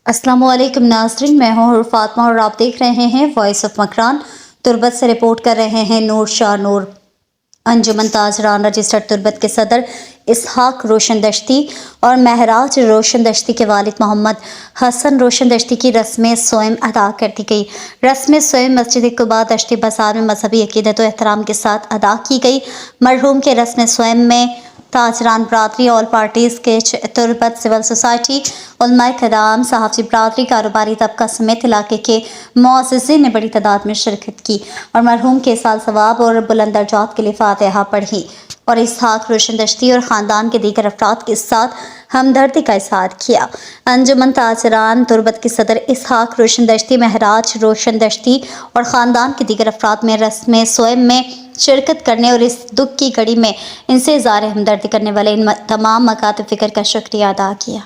अस्सलाम वालेकुम नाज़रीन, मैं हूँ फातिमा और आप देख रहे हैं वॉइस ऑफ मकरान। तुर्बत से रिपोर्ट कर रहे हैं नूर शाह नूर। अंजुमन ताजरान रजिस्टर्ड तुर्बत के सदर इसहाक रोशन दश्ती और महराज रोशन दश्ती के वालिद मोहम्मद हसन रोशन दश्ती की रस्म सोएम अदा कर दी गई। रस्म सोएम मस्जिद कुबा दश्ती बाजार में मजहबी अकीदत व एहतराम के साथ अदा की गई। मरहूम के रस्म सोएम में ताजरान बरादरी, ऑल पार्टीज़ के तुर्बत, सिविल सोसाइटी, उलमाए क़याम, सहाफ़ी बरादरी, कारोबारी तबका समेत इलाके के मुअज़्ज़िज़ीन ने बड़ी तादाद में शिरकत की और मरहूम के साल सवाब और बुलंद दर्जात के लिए फातिहा पढ़ी और इसहाक रोशन दश्ती और ख़ानदान के दीगर अफराद के साथ हमदर्दी का इज़हार किया। अंजुमन ताजरान तुर्बत के सदर इसहाक रोशन दश्ती, महराज रोशन दश्ती और ख़ानदान के दीगर अफराद में रस्म सोएम में शिरकत करने और इस दुख की घड़ी में इनसे इज़हार हमदर्दी करने वाले इन तमाम मकातब फ़िक्र का शुक्रिया अदा किया।